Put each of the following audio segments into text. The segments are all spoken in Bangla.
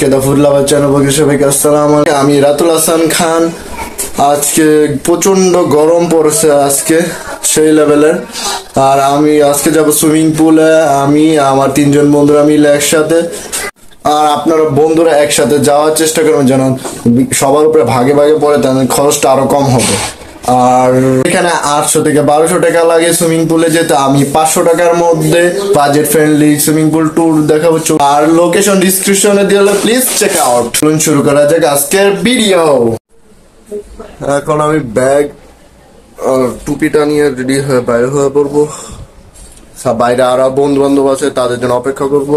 আজকে দা ফুড লাভার চ্যানেল থেকে সবাইকে আসসালামু আলাইকুম। আমি রাতুল হাসান খান। আজকে প্রচন্ড গরম পড়ছে, আজকে সেই লেভেলের। আর আমি আজকে যাব সুইমিং পুলে, আমি আমার 3জন বন্ধুরা মিলে একসাথে। আর আপনারা বন্ধুরা একসাথে যাওয়ার চেষ্টা করবেন যেন সবার উপরে ভাগে ভাগে পড়ে, তাহলে খরচটা আরো কম হবে। আর এখানে 800 থেকে 1200 টাকা লাগে সুইমিং পুলে যেতে। আমি 500 টাকার মধ্যে budget friendly swimming pool tour দেখাবো। আর লোকেশন ডিসক্রিপশনে দিলে প্লিজ চেক আউট। শুরু করা যাক আজকের ভিডিও। এখন আমি ব্যাগ টুপিটা নিয়ে রেডি হয়ে বাইরে হয়ে পড়বো। বাইরে আরো বন্ধু বান্ধব আছে, তাদের জন্য অপেক্ষা করবো,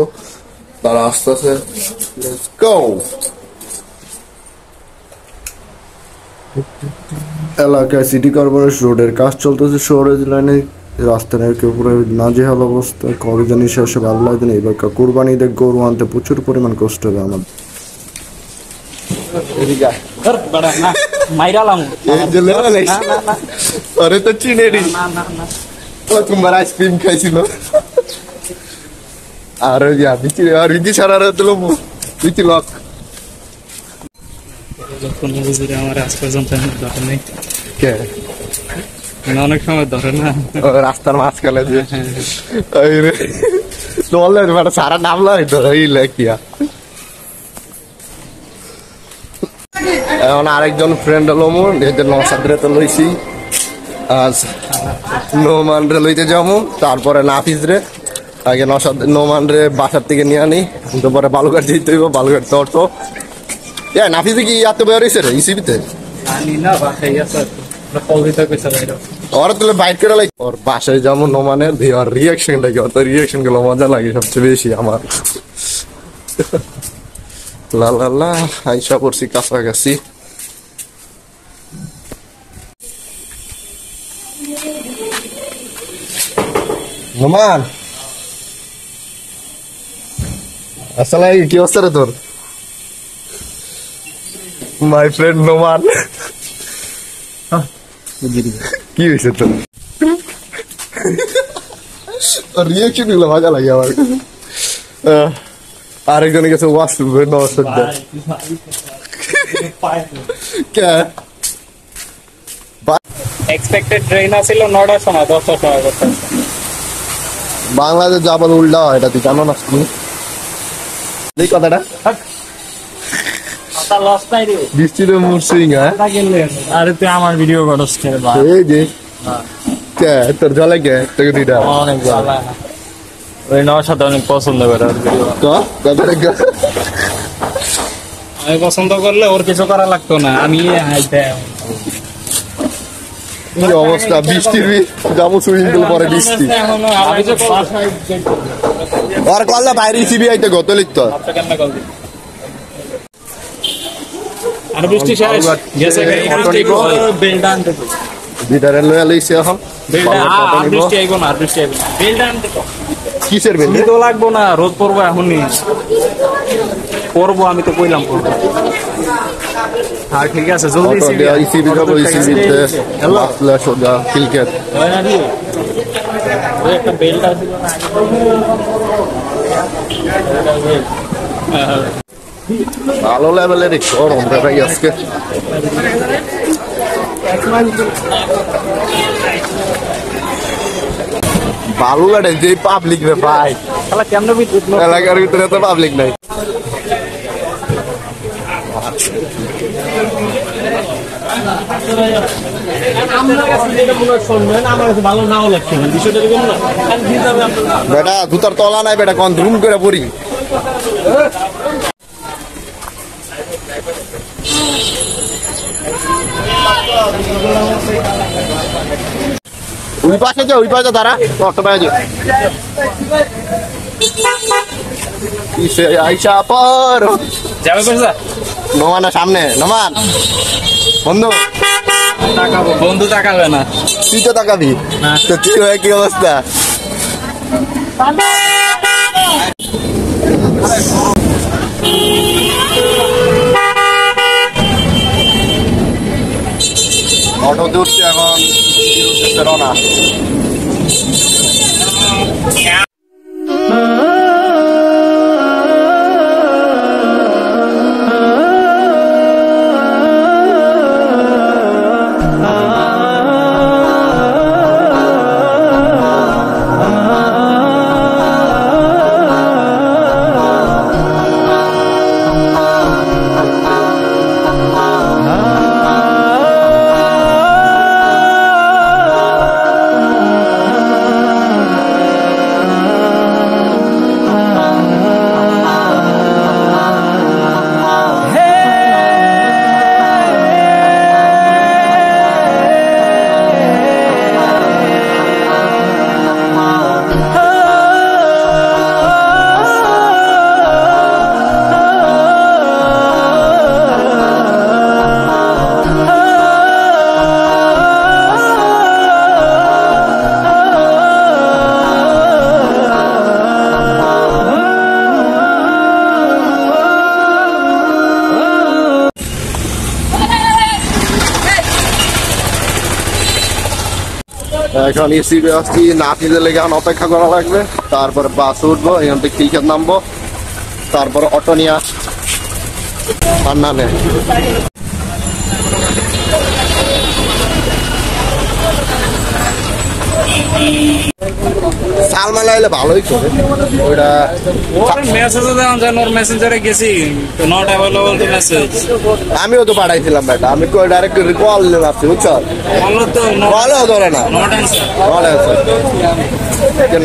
তারা আসতেছে। Let's go. এলাকায় সিটি কর্পোরেশন রোডের কাজ চলতেছে, শহরের লাইনে রাস্তার উপরে নাজেহাল অবস্থা। কবিজানি শেষে ভালো লাগে না। এবার কোরবানিতে গরু আনতে প্রচুর পরিমাণ কষ্ট হবে আমার। তো চিনেরি তোমার আইসক্রিম খাইছিল আর বিধি ছাড়া দিল বিধি লক। আমার আজ পর্যন্ত ধরে নেই, অনেক সময় ধরে না রাস্তার মাঝখানে যে সারা নামলো কিয়া। এখন আরেকজন ফ্রেন্ড হলো মোর, নসাদরে তো লইছি, আজ নোমান রে লইতে যাবো, তারপরে নাফিজ রে। আগে নোমান রে বাসার থেকে নিয়ে আনি, তারপরে বালুঘাট যেতে হইব। বালুঘাট তো অটো নাফিজে কি এত বের হয়েছে রে ইসিবিতে ওরা তুলে বাইক করে লাগে। ওর বাসায় যেমন নোমানের ওর রিয়াকশনটা কি, ওর রিয়াকশন গুলো মজা লাগে সবচেয়ে বেশি আমার। লা আইসা পড়ছি কাছাকাছি। নোমান আসলে কি অবস্থা রে তোর? মাই ফ্রেন্ড নোমান, কি হয়েছে তোর? রিয়াকশন গুলো মজা লাগে আমার। আরেকজনের কাছে ওয়াশরুম এক্সপেক্টেড ট্রেন আছিল 9টার সময়, 10টার সময় করতে। বাংলাদেশ যাবার উল্টা হয়, এটা তুই জানো না? এই কথাটা বৃষ্টিতে মুরসিং। আরে তুই আমার ভিডিও করস এই যে তোর জলে কে তোকে দুইটা অনেক জ্বালা। ওই নওয়ার সাথে অনেক পছন্দ করে আমি পছন্দ করলে ওর কিছু করা লাগতো না, আমি অবস্থা। বৃষ্টির যাবো সুইমিং পুল পরে বৃষ্টি আর কল্লা বাইরে সিবিআই তে গত লিখত। আর বৃষ্টি শেষ গেছে, বেলটা আনতে বিদারে লয়া লইছে এখন। আর বৃষ্টি আইবো না, আর বৃষ্টি আইবো না, বেলটা আনতে তো কিসের বেল? তো লাগবো না, রোদ পড়বো এখনই পড়বো, আমি তো কইলাম পড়বো। হ্যাঁ ঠিক আছে, জলদি ইসিবি যাবো। ইসিবিতে মাফলা সোজা ক্রিকেট একটা বেলটা ছিল না, ভালো লেভেলের গরম রে ভাই আজকে। বালুঘাটে যে পাবলিক রে ভাই, এলাকার ভিতরে তো পাবলিক নাই। বেটা জুতার তলা নাই বেটা, কোন ধুম করে পড়ি। ওই পাশে যা, ওই পাশে দাঁড়া, অটো পাশে আইসা পর যাবে পয়সা নোমানের সামনে। নোমান বন্ধু তাকাবো, বন্ধু তাকাবে না, তুই তো তাকাবি। তো কি হয়, কি অবস্থা? অটো উঠছে এখন রওনা। এখন এসিতে আসছি, নাপিতে লেগে এখন অপেক্ষা করা লাগবে, তারপরে বাস উঠবো, এখান থেকে খিলক্ষেত নামবো, তারপর অটো নিয়ে হান্নানে। সালমান আইলে ভালোই করে ওইটা। মেসেজে দেওয়া যায়, ওর মেসেঞ্জারে গেছি, নট অ্যাভেলেবল টু মেসেজ। আমিও তো পাঠাইছিলাম বেটা, আমি ডাইরেক্ট কল দিলাম আসছি, বুঝছো? বললো তো কলও ধরে না, নট অ্যান্সার। কল আছে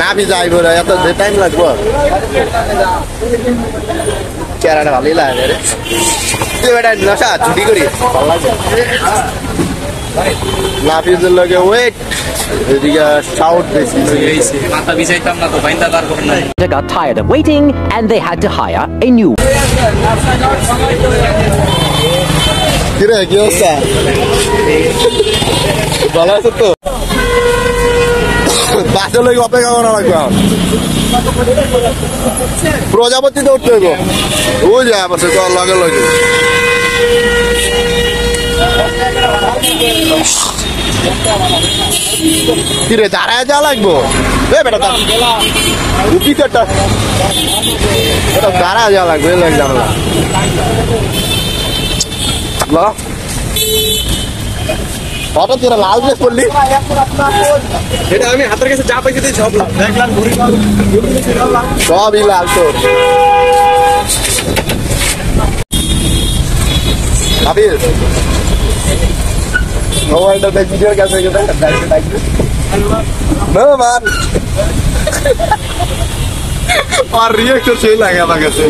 না, ভি যাইব এত যে টাইম লাগবো। চেহারাটা ভালোই লাগে রে, তুই বেটা নশা ছুটি করি নাফিজের লগে ওয়েট, এদিকে শাউট বেশি মাথা বিছাইতাম না তো বাইন্দা তার করে নাই। They got tired of waiting and they had to hire a new. কিরে কি অবস্থা? ভালো আছো তো? বাসের লগে অপেক্ষা করা লাগবে, প্রজাপতিতে উঠতে হইব, ওই যায় আবার লগে লগে। কিরে দাঁড়ায় যা লাগবো বেটা, দাঁড়ায় যা লাগবে জানলা। হঠাৎ তোরা লাল ড্রেস করলি? এটা আমি হাতের কাছে যা পাইছি সব দেখলাম, সবই লাল তোর। হাফিজ মোবাইলটা দেখ, ভিডিওর কাছে মান আর রিয়েক্টর সেই লাগে আমার কাছে।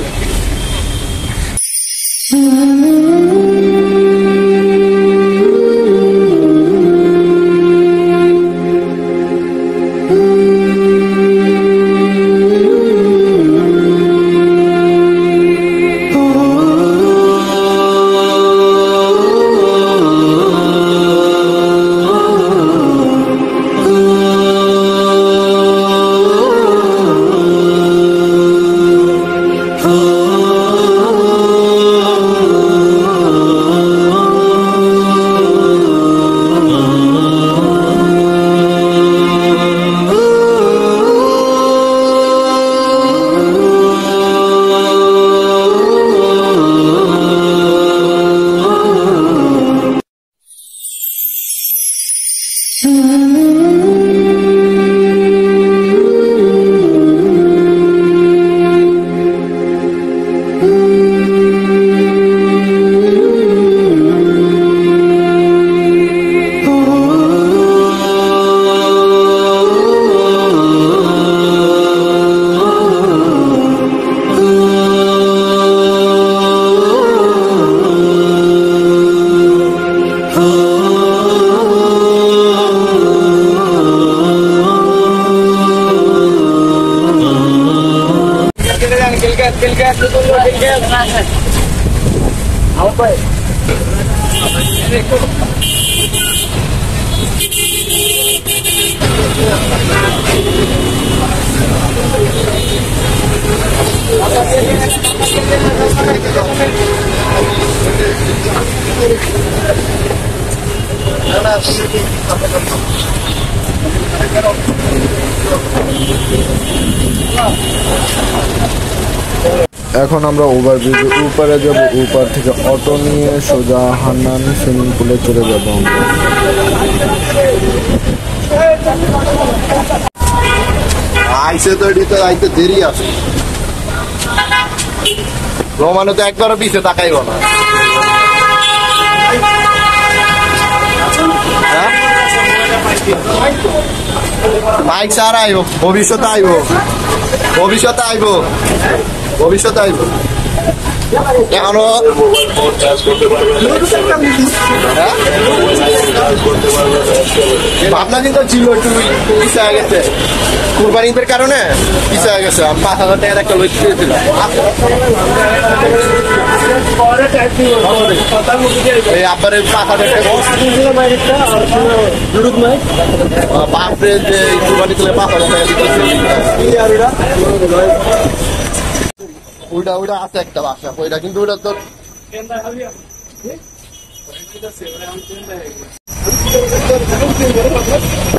এখন আমরা ওভারব্রিজের উপরে যাব, উপর থেকে অটো নিয়ে সোজা হান্নান সুইমিং পুলে চলে যাব আমরা। আইসে তো এদিকে আইতে দেরি আছে, রোমানো তো একবারও পিছে তাকাইব না। বাইক সারা আইব, ভবিষ্যতে আইব, ভবিষ্যতে আইব, ভবিষ্যতে আইব। এখনো ভাবনা চিন্তা ছিল, একটু পিছিয়ে হয়ে গেছে কুরবানি ঈদের কারণে, পিছিয়ে হয়ে গেছে। আমি 5,000 টাকার একটা লইতে দিয়েছিলাম, এই আব্বারে 5,000 টাকা বাপরে, যে কুরবানি তুলে 5,000 টাকা দিতেছে। ওইটা ওইটা আছে একটা বাসা, ওইটা কিন্তু ওইটা তোর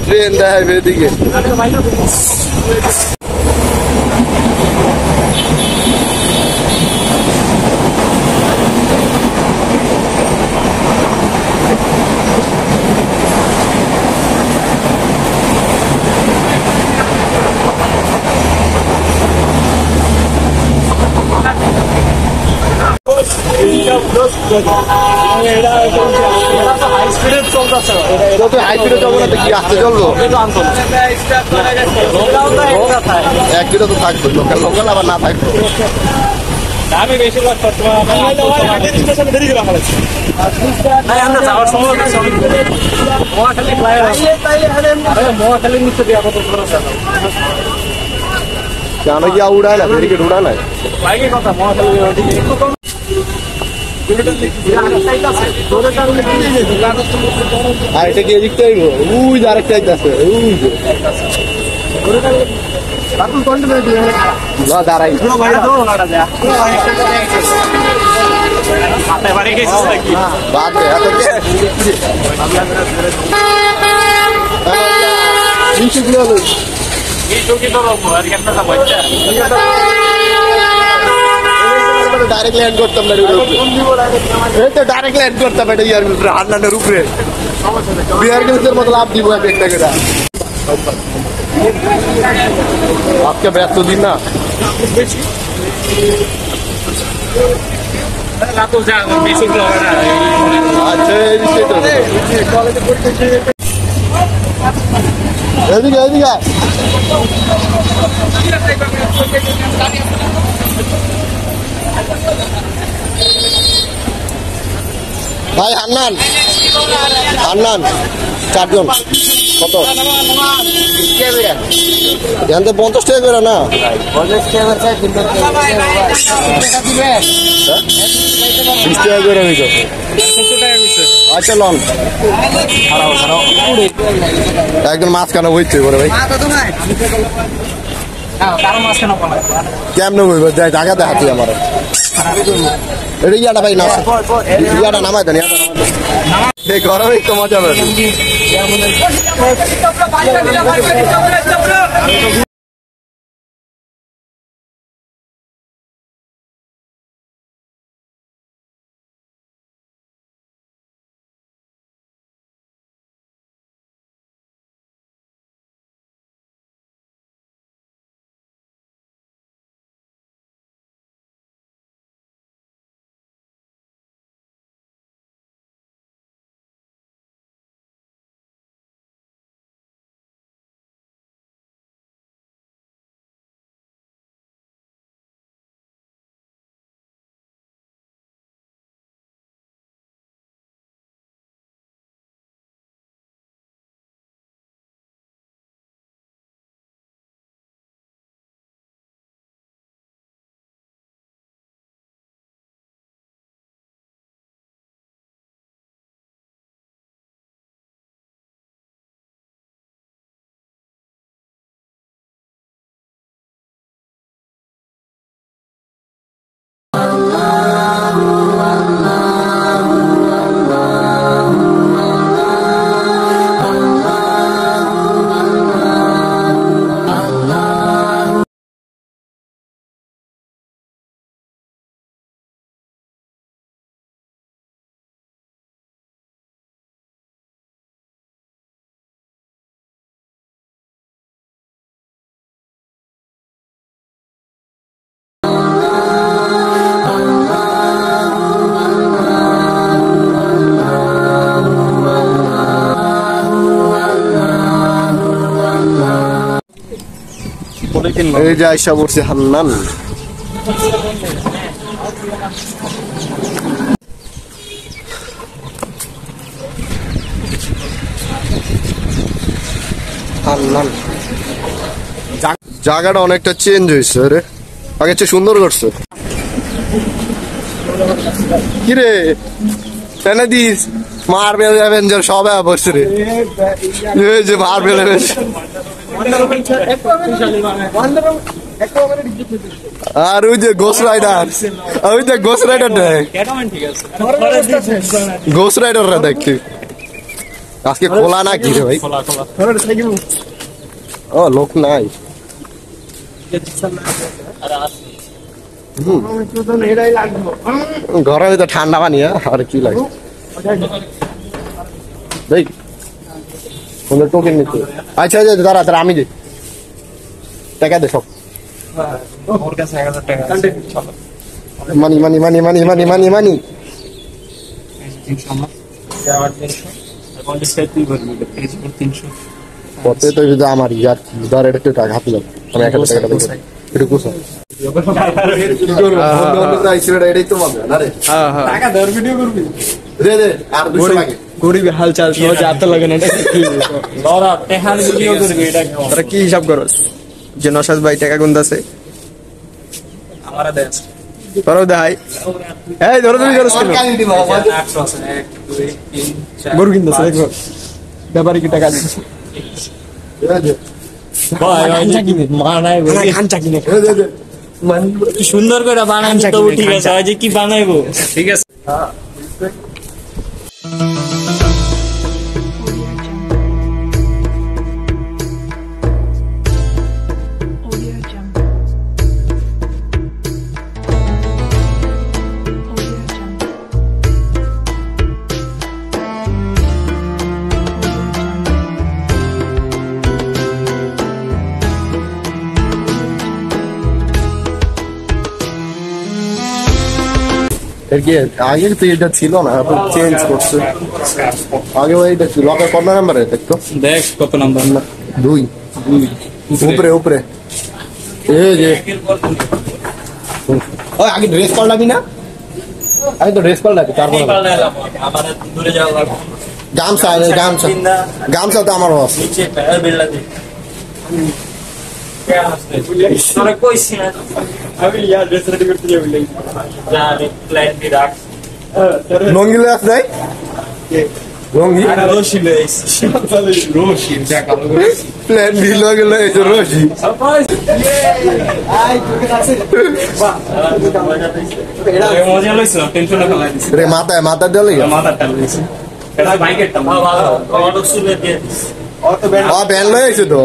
ট্রেন দেখাইবে এদিকে। হাই স্পিডে চলবো না, কি আসতে চলবো? এক কিলো তো থাকবে, লোকাল লোকাল আবার না থাকবে। আমি বেশিরভাগ মহাখালীর নিচে দিয়ে কেন কি উড়ায় না, ব্যারিকেড উড়ায় না? কথা মহাখালী আর এটা কি এদিক থেকে ওই যে আরেকটা আছে, ওই যে দাঁড়াই বাদ দে, এত কে? 200 কিলো হলো। ডাইরেক্ট ল্যান্ড করতাম না, ডাইরেক্ট ল্যান্ড করতাম এটা ইয়ার ভিতরে, হান্নানের উপরে বিয়ার গেলসের মতো লাভ দিব একটা করে। আজকে ব্যস্ত দিন না, আচ্ছা এদিকে এদিকে ভাই হান্নান হান্নান 4 জন কত? এখান থেকে 50 টাকা করে না? 20 টাকা করে নিত। আচ্ছা লন একজন মাঝখানে হইতে পারে ভাই, কেমনে হইব? জায়গা দেখাচ্ছি আমার এটা ইয়াটা ভাই না, ইয়াটা নামাই দেন, এই গরমে একটু মজা হবে। এই যে আইসা পড়ছে হান্নান। হান্নান জায়গাটা অনেকটা চেঞ্জ হয়েছে রে, আগে চেয়ে সুন্দর করছে। কিরে টেনে দিস মার্বেল অ্যাভেঞ্জার সব পড়ছে রে, এই যে মার্বেল অ্যাভেঞ্জার আর ওই যে গোস্ট রাইডার, ওই যে গোস্ট রাইডার দেখ, গোস্ট রাইডাররা দেখছি আজকে খোলা না কি রে ভাই? খোলা খোলা ও লোক নাই। ঘরের ভিতরে ঠান্ডা পানি আর কি লাগে দেখ কোন টোকেন নিতে। আচ্ছা আচ্ছা দাঁড়া তারা আমি যে টাকা দে সব ওর কাছে 1000 টাকা মানি মানি মানি মানি মানি মানি মানি 300 আমার আবার 300 এবং ডিসকাউন্ট করবি 300 পথে তো যদি আমার ইয়ার ধর এটা একটু টাকা হাতে দাও আমি 1000 টাকা দেবো একটু কুসো এটাই তো পাবে না রে টাকা দর ভিডিও করবি দে দে আর 200 লাগে গরিব হালচাল সহজ হাতে লাগে না লরা টেহার ভিডিও করবি এটা তোরা কি হিসাব করস যে নসাদ ভাই টাকা গুনতে আছে আমারা দেশ তোরাও দেখাই এই ধরো তুমি করস কেন 800 আছে 1 2 3 4 গরু কিনতেছে দেখো ব্যাপারে কি টাকা দিচ্ছে ভাই মানাই খানচা কিনে সুন্দর করে বানান তো ঠিক আছে আজ কি বানাইবো ঠিক আছে Audio Jungle. Audio Jungle. এর কি আগে তো এটা ছিল না এখন চেঞ্জ করছে আগে ওইটা ছিল লকের কত নাম্বারে দেখতো দেখ কত নাম্বার 2 উপরে উপরে এই যে ওই আগে ড্রেস পাল্টাবি না আগে তো ড্রেস পাল্টাবি তারপর আমাদের দূরে যাওয়া লাগবে গামছা গামছা গামছা তো আমার বস নিচে প্যার বেলা দে তোরা কইছি না আমি ইয়ার ড্রেস রেডি করতে যাবি যা প্ল্যান দি রাখ লঙ্গি লাস নাই লঙ্গি রশি লইছি রশি যা কালো করে প্ল্যান দি লগে লই তো রশি সারপ্রাইজ এটা মজা লইছো টেনশন না ফেলাই দিছি রে মাথা দিলে মাথাটা লইছি এটা বাইকেরটা ভালো অটো সুলে দিয়ে ব্যান লই আইছে তো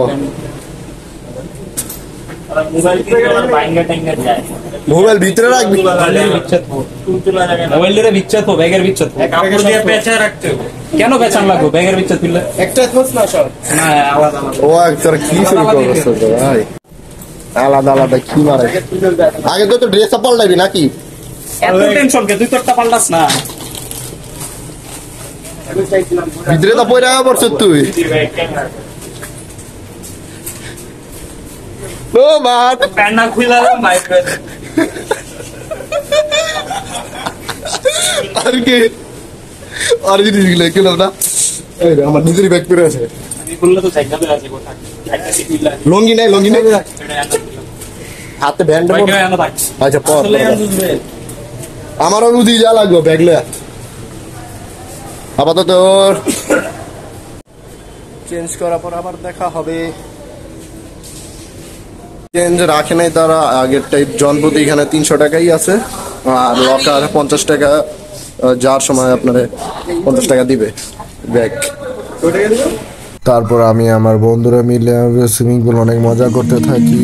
মোবাইল কি বাইঙ্গা টাঙ্গা যায় মোবাইল ভিতরে রাখবি মোবাইলের বিচ্ছেদ ব্যাগের বিচ্ছেদ কাপড় দিয়ে পেঁচা রাখতে হবে কেন পেঁচান লাগবে ব্যাগের বিচ্ছেদ দিলে একটা খোঁজ না সব না আলাদা আলাদা ও তোর কি শুরু করছিস তো ভাই আলাদা আলাদা কি মারে আগে তো ড্রেস আপ পাল্টাবি নাকি এত টেনশন কে তুই তোরটা পাল্টাস না ভিতরে তো পয়রা পড়ছ তুই ও মা প্যান্ট না খুইলা মাইক আর কি আর জিনিসগুলো কিলো না এই রে আমার নিজেরই ব্যাগ পরে আছে আমি খুললে তো সাইকেলে আছে কোথা একটা সিকুইলা লঙ্গি নাই হাতে ব্যান্ড বাইকে আনা থাক আচ্ছা পর আসলে বুঝবে আমারও বুঝি যা লাগবে ব্যাগলে আপাতত চেঞ্জ করার পর আবার দেখা হবে চেঞ্জ রাখে নাই তারা আগের টাইপ জনপ্রতি এখানে 300 টাকাই আছে আর লকার 50 টাকা যার সময় আপনার 50 টাকা দিবে ব্যাগ তারপর আমি আমার বন্ধুরা মিলে সুইমিং পুল অনেক মজা করতে থাকি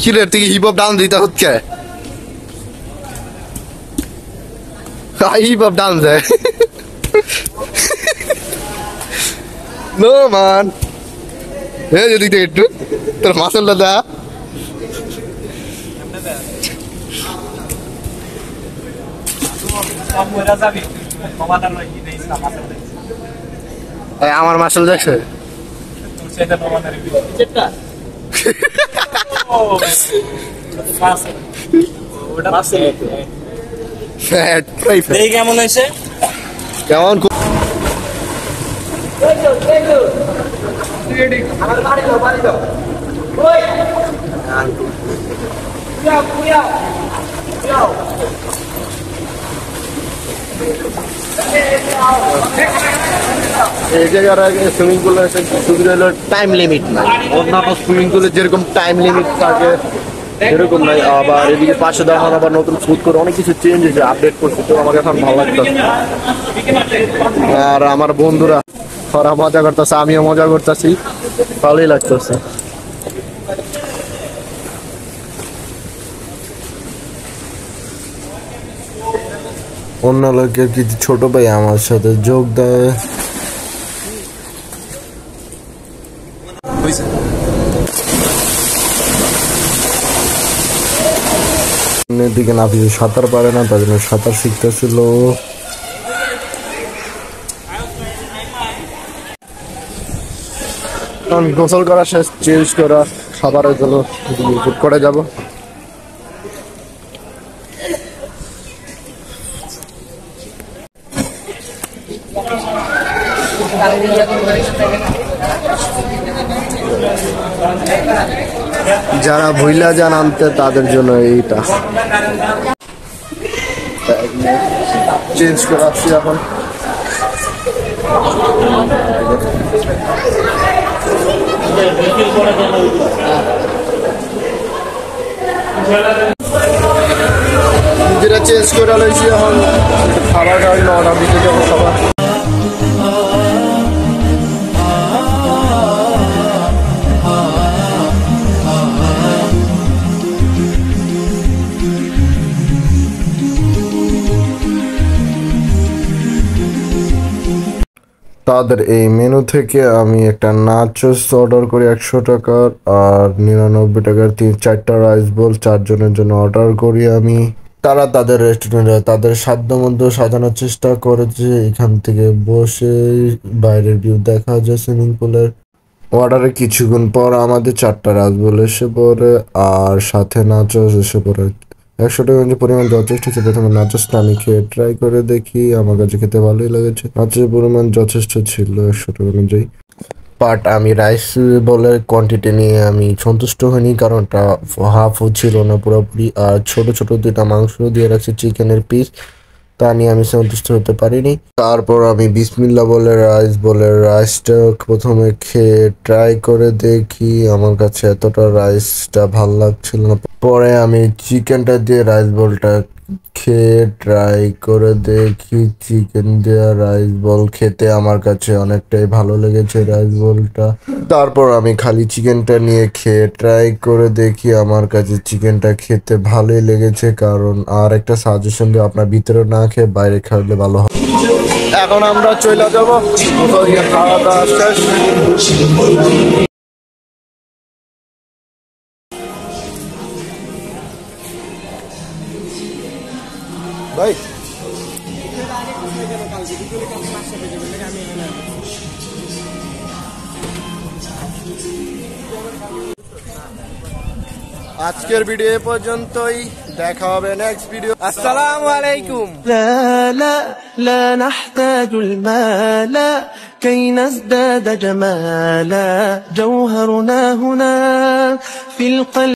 কি রে তুই হিপ হপ ডান্স দিতে হচ্ছে হিপ হপ ডান্স নো মান এই যদি একটু তোর মাসলটা দা আমার মাসল দেখছে কেমন হয়েছে কেমন এই জায়গার আগে সুইমিং পুলের সুবিধা হলো টাইম লিমিট নাই অন্যান্য সুইমিং পুলে যেরকম টাইম লিমিট থাকে এরকম নাই আবার এদিকে পাশে দেখানো আবার নতুন ফুড করে অনেক কিছু চেঞ্জ হয়েছে আপডেট করছে তো আমাকে এখন ভালো লাগতো আর আমার বন্ধুরা ওরা মজা করতেছে আমিও মজা করতেছি ভালোই লাগতেছে অন্য লোকের কিছু ছোট ভাই আমার সাথে যোগ দেয় দিকে না কিছু সাঁতার পারে না তার জন্য সাঁতার শিখতেছিল গোসল করা শেষ চেঞ্জ করা খাবারের জন্য ফুড করে যাব যারা ভুইলা যান আনতে তাদের জন্য এইটা চেঞ্জ করে আসছি এখন নিজেরা চেঞ্জ করে লইছি এখন খাবার খাওয়ার জন্য অর্ডার দিতে যাবো খাবার তাদের এই মেনু থেকে আমি একটা নাচোস অর্ডার করি 100 টাকার আর 99 টাকার 4টা রাইস বোল 4 জনের জন্য অর্ডার করি আমি তারা তাদের রেস্টুরেন্টে তাদের সাধ্যমতো সাজানোর চেষ্টা করেছে এখান থেকে বসে বাইরের ভিউ দেখা যায় সুইমিং পুলের অর্ডারে কিছুক্ষণ পর আমাদের 4টা রাইস বোল এসে পড়ে আর সাথে নাচোস এসে পড়ে 100 টাকা পরিমাণ যথেষ্ট ছিল প্রথমে নাচোসটা আমি খেয়ে ট্রাই করে দেখি আমার কাছে খেতে ভালোই লেগেছে নাচোসের পরিমাণ যথেষ্ট ছিল 100 টাকা অনুযায়ী বাট আমি রাইস বলের কোয়ান্টিটি নিয়ে আমি সন্তুষ্ট হইনি কারণ ওটা হাফও ছিল না পুরোপুরি আর ছোট ছোট দুটা মাংস দিয়ে রাখছে চিকেনের পিস তা নিয়ে আমি সন্তুষ্ট হতে পারিনি তারপর আমি বিসমিল্লাহ বলে রাইসটা প্রথমে খেয়ে ট্রাই করে দেখি আমার কাছে এতটা রাইসটা ভাল লাগছিল না পরে আমি চিকেনটা দিয়ে রাইস বলটা খেয়ে ট্রাই করে দেখি চিকেন দেওয়া রাইস বল খেতে আমার কাছে অনেকটাই ভালো লেগেছে রাইস বলটা তারপর আমি খালি চিকেনটা নিয়ে খেয়ে ট্রাই করে দেখি আমার কাছে চিকেনটা খেতে ভালোই লেগেছে কারণ আর একটা সাজেশন দিয়ে আপনার ভিতরে না খেয়ে বাইরে খাওয়ালে ভালো হবে এখন আমরা চলে যাবো খাওয়া দাওয়া শেষ ভাই আজকের ভিডিও এ পর্যন্তই দেখা হবে নেক্সট ভিডিও আসসালামু আলাইকুম لا لا لا نحتاج المال كي نزداد جمالا جوهرنا هنا في القلب